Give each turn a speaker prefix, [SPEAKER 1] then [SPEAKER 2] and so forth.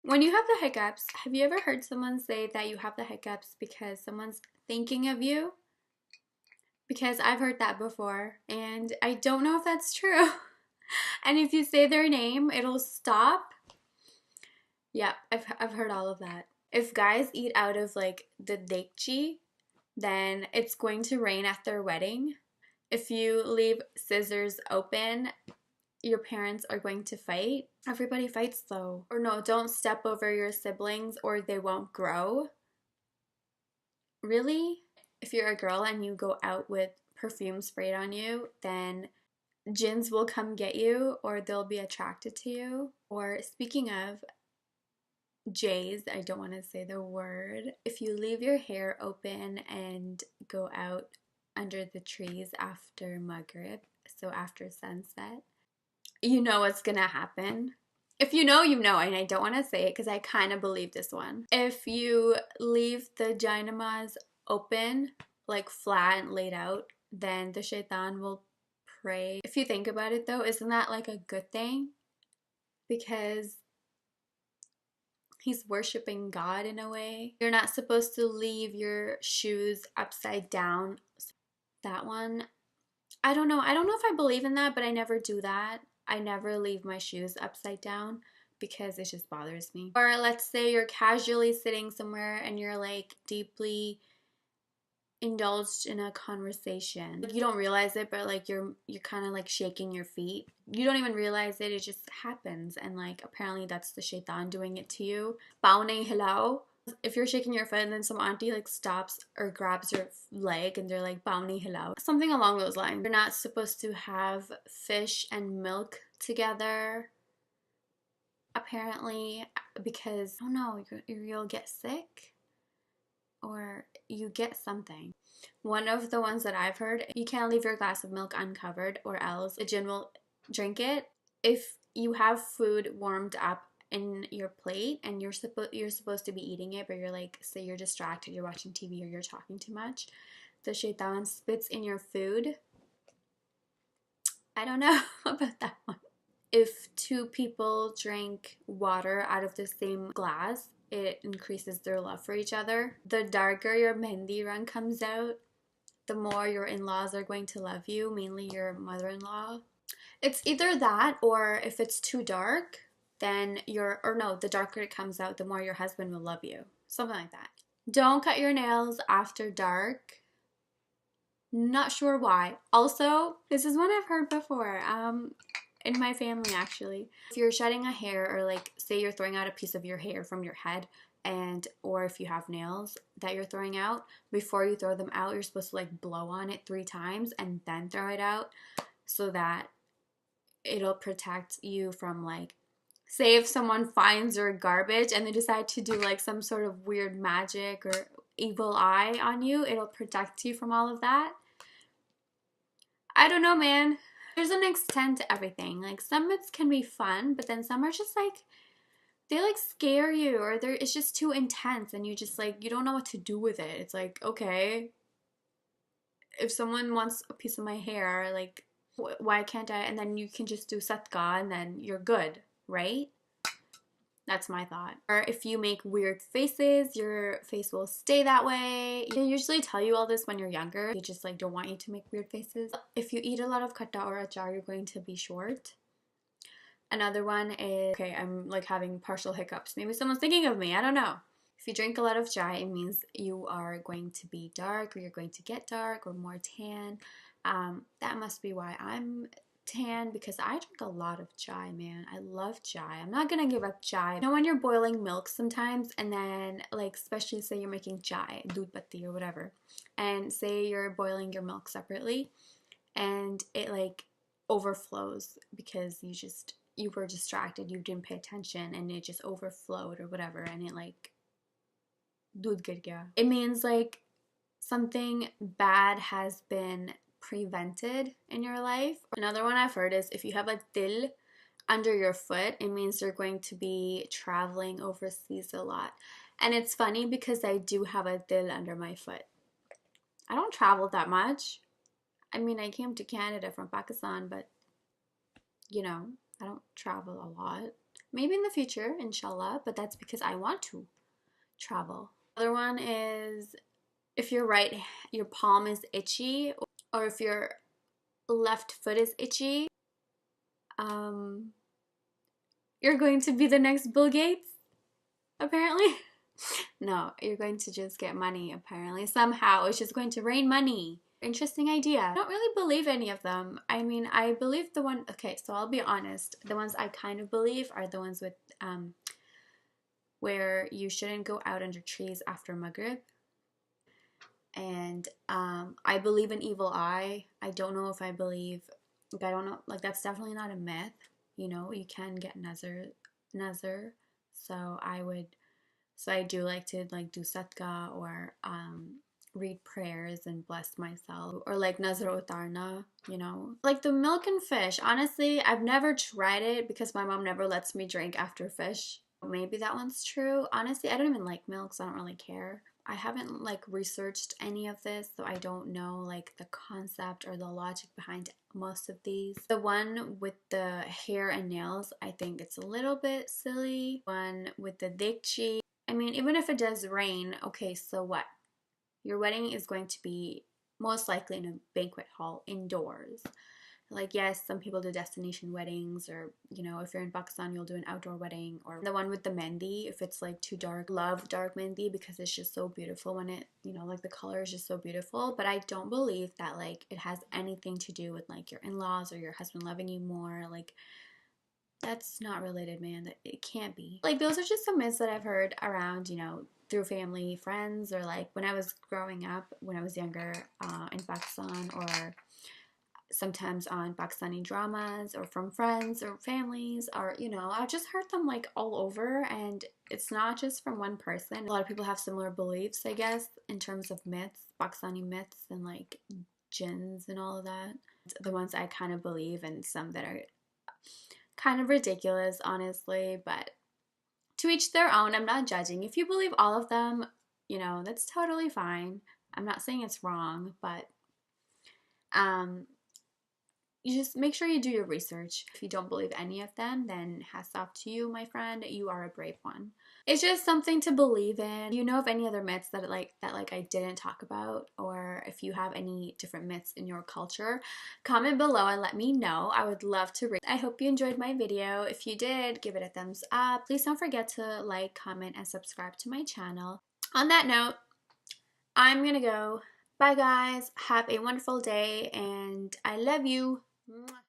[SPEAKER 1] When you have the hiccups, have you ever heard someone say that you have the hiccups because someone's thinking of you? Because I've heard that before, and I don't know if that's true. And if you say their name, it'll stop. Yep, I've heard all of that. If guys eat out of like the dekchi, then it's going to rain at their wedding. If you leave scissors open, your parents are going to fight. Everybody fights though. Or no, don't step over your siblings or they won't grow. Really? If you're a girl and you go out with perfume sprayed on you, then jinns will come get you or they'll be attracted to you. Or speaking of J's, I don't want to say the word. If you leave your hair open and go out under the trees after Maghrib, so after sunset, you know what's gonna happen. If you know, you know, and I don't want to say it because I kind of believe this one. If you leave the gynamas open, like flat and laid out, then the shaitan will pray. If you think about it though, isn't that like a good thing? Because he's worshiping God in a way. You're not supposed to leave your shoes upside down. That one, I don't know. I don't know if I believe in that, but I never do that. I never leave my shoes upside down because it just bothers me. Or let's say you're casually sitting somewhere and you're like deeply indulged in a conversation. Like, you don't realize it, but like you're kind of like shaking your feet. You don't even realize it. It just happens, and like apparently that's the shaitan doing it to you. Paune hello. If you're shaking your foot and then some auntie like stops or grabs your leg and they're like paune hello, something along those lines. You're not supposed to have fish and milk together. Apparently, because I don't know, you'll get sick or you get something. One of the ones that I've heard, you can't leave your glass of milk uncovered or else the jinn will drink it. If you have food warmed up in your plate and you're supposed to be eating it, but you're like, say you're distracted, you're watching TV or you're talking too much, the shaitan spits in your food. I don't know about that one. If two people drink water out of the same glass, it increases their love for each other. The darker your mehndi run comes out, the more your in-laws are going to love you, mainly your mother-in-law. It's either that or if it's too dark, then the darker it comes out, the more your husband will love you. Something like that. Don't cut your nails after dark. Not sure why. Also, this is one I've heard before. In my family actually. If you're shedding a hair or like say you're throwing out a piece of your hair from your head or if you have nails that you're throwing out, before you throw them out, you're supposed to like blow on it 3 times and then throw it out so that it'll protect you from like, say if someone finds your garbage and they decide to do like some sort of weird magic or evil eye on you, it'll protect you from all of that. I don't know, man. There's an extent to everything. Like some bits can be fun, but then some are just like they like scare you or it's just too intense and you just like you don't know what to do with it. It's like, okay, if someone wants a piece of my hair, like why can't I? And then you can just do satka and then you're good, right? That's my thought. Or if you make weird faces, your face will stay that way. They usually tell you all this when you're younger. They just like don't want you to make weird faces. If you eat a lot of khatta or achar, you're going to be short. Another one is, okay, I'm like having partial hiccups. Maybe someone's thinking of me. I don't know. If you drink a lot of chai, it means you are going to be dark or you're going to get dark or more tan. That must be why I'm tan, because I drink a lot of chai, man. I love chai. I'm not gonna give up chai. You know when you're boiling milk sometimes and then like especially say you're making chai, doodh patti or whatever, and say you're boiling your milk separately and it like overflows because you were distracted, you didn't pay attention and it just overflowed or whatever and it like doodh gur gaya. It means like something bad has been prevented in your life. Another one I've heard is if you have a til under your foot, it means you're going to be traveling overseas a lot. And it's funny because I do have a til under my foot. I don't travel that much. I mean, I came to Canada from Pakistan, but you know, I don't travel a lot. Maybe in the future, inshallah, but that's because I want to travel. Other one is if your palm is itchy, or if your left foot is itchy, you're going to be the next Bill Gates, apparently. No, you're going to just get money, apparently. Somehow, it's just going to rain money. Interesting idea. I don't really believe any of them. I mean, I believe the one, okay, so I'll be honest. The ones I kind of believe are the ones with, where you shouldn't go out under trees after Maghrib. And I believe in evil eye. I don't know if I believe, like, I don't know, like, that's definitely not a myth. You know, you can get nazar. So I do like to like do sadqa or read prayers and bless myself, or like nazar utarna, you know. Like the milk and fish, honestly, I've never tried it because my mom never lets me drink after fish. Maybe that one's true. Honestly, I don't even like milk, so I don't really care. I haven't like researched any of this, so I don't know like the concept or the logic behind most of these. The one with the hair and nails, I think it's a little bit silly. One with the dikchi, I mean, even if it does rain, okay, so what? Your wedding is going to be most likely in a banquet hall indoors. Like, yes, some people do destination weddings, or, you know, if you're in Pakistan, you'll do an outdoor wedding. Or the one with the mehndi, if it's like too dark. Love dark mehndi because it's just so beautiful when it, you know, like the color is just so beautiful. But I don't believe that like it has anything to do with like your in-laws or your husband loving you more. Like, that's not related, man. It can't be. Like, those are just some myths that I've heard around, you know, through family, friends, or like when I was growing up, when I was younger, in Pakistan, or sometimes on Pakistani dramas, or from friends or families, or, you know, I've just heard them like all over, and it's not just from one person. A lot of people have similar beliefs, I guess, in terms of myths, Pakistani myths, and like jinns and all of that. The ones I kind of believe, and some that are kind of ridiculous, honestly, but to each their own. I'm not judging. If you believe all of them, you know, that's totally fine. I'm not saying it's wrong, but you just make sure you do your research. If you don't believe any of them, then hats off to you, my friend. You are a brave one. It's just something to believe in. You know of any other myths that I didn't talk about, or if you have any different myths in your culture, comment below and let me know. I would love to read. I hope you enjoyed my video. If you did, give it a thumbs up. Please don't forget to like, comment, and subscribe to my channel. On that note, I'm gonna go. Bye guys. Have a wonderful day, and I love you. Mwah.